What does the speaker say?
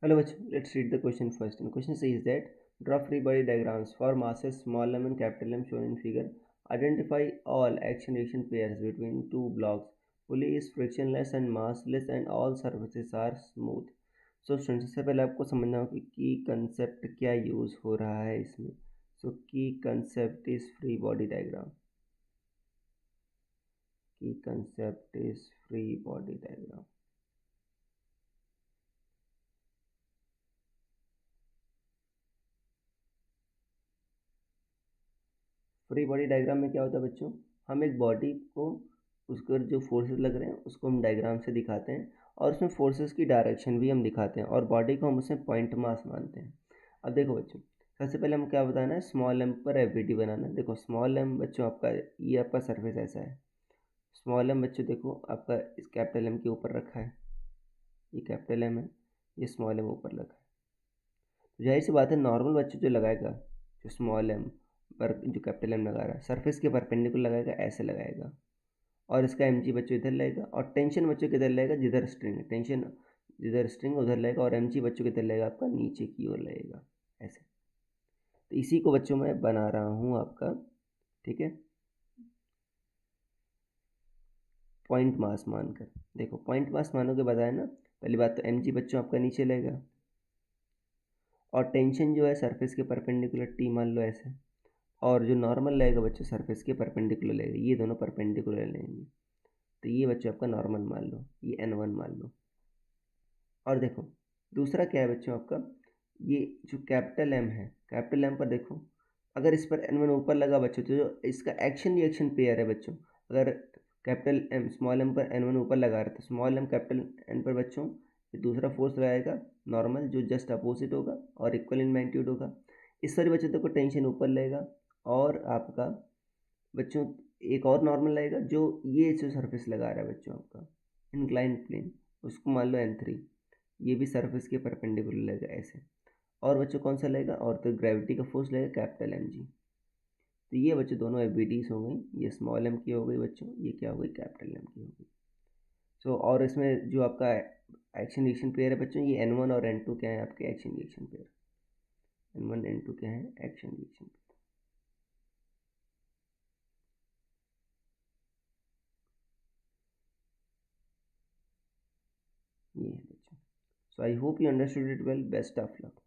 Hello, let's read the question first. And the question says that draw free body diagrams for masses small m and capital M shown in figure. Identify all action-reaction pairs between two blocks. Pulley is frictionless and massless and all surfaces are smooth. So students सबसे पहले आपको समझना होगा कि की concept क्या use हो रहा है इसमें. So key concept is free body diagram. Key concept is free body diagram. Free body diagram में क्या होता है बच्चों, हम एक बॉडी को उसके जो फोर्सेस लग रहे हैं उसको हम डायग्राम से दिखाते हैं और उसमें फोर्सेस की डायरेक्शन भी हम दिखाते हैं और बॉडी को हम उसमें पॉइंट मास मानते हैं. अब देखो बच्चों, सबसे पहले हम क्या बताना है, स्मॉल एम पर एफबीडी बनाना है. देखो स्मॉल एम बच्चों आपका ये आपका सरफेस ऐसा है. स्मॉल एम बच्चों देखो आपका इस कैपिटल एम के ऊपर रखा है, ये कैपिटल एम है, ये स्मॉल एम ऊपर रखा है. तो जाहिर सी बात है नॉर्मल बच्चों जो लगाएगा, जो स्मॉल एम पर जो कैपिटल एम लगा रहा है सरफेस के परपेंडिकुलर लगाएगा, ऐसे लगाएगा. और इसका एम जी बच्चों इधर लगेगा और टेंशन बच्चों किधर लगेगा, जिधर स्ट्रिंग है टेंशन जिधर स्ट्रिंग उधर लगेगा और एम जी बच्चों किधर लगेगा, आपका नीचे की ओर लगेगा ऐसे. तो इसी को बच्चों मैं बना रहा हूँ आपका, ठीक है, पॉइंट मास मानकर. देखो पॉइंट मास मानोगे बताया ना, पहली बात तो एम जी बच्चों आपका नीचे लगेगा और टेंशन जो है सरफेस के परपेंडिकुलर टी मान लो ऐसे, और जो नॉर्मल लगेगा बच्चों सरफेस के परपेंडिकुलर लगेगा, ये दोनों परपेंडिकुलर लेंगे. तो ये बच्चों आपका नॉर्मल मान लो, ये n1 मान लो. और देखो दूसरा क्या है बच्चों आपका, ये जो कैपिटल एम है, कैपिटल एम पर देखो अगर इस पर n1 ऊपर लगा बच्चों तो जो इसका एक्शन रिएक्शन पेयर है बच्चों, अगर कैपिटल एम स्मॉल एम पर n1 ऊपर लगा रहा है तो स्मॉल एम कैपिटल एन पर बच्चों दूसरा फोर्स लगाएगा नॉर्मल जो जस्ट अपोजिट होगा और इक्वल इन मैग्नीट्यूड होगा. इस पर बच्चों देखो टेंशन ऊपर लगेगा और आपका बच्चों एक और नॉर्मल लगेगा जो ये जो सरफेस लगा रहा है बच्चों आपका इंक्लाइन प्लेन, उसको मान लो n3, ये भी सरफेस के परपेंडिकुलर लगेगा ऐसे. और बच्चों कौन सा लगेगा, और तो ग्रेविटी का फोर्स लगेगा कैपिटल एम जी. तो ये बच्चों दोनों एफ हो गई, ये स्मॉल एम की हो गई बच्चों, ये क्या हो गई कैपिटल एम की हो गई. सो और इसमें जो आपका एक्शन रिएक्शन पेयर है बच्चों, ये n1 और n2 क्या है आपके action reaction pair, n1 n2 क्या है एक्शन रिएक्शन पेयर. ये है बच्चों. So I hope you understood it well. Best of luck.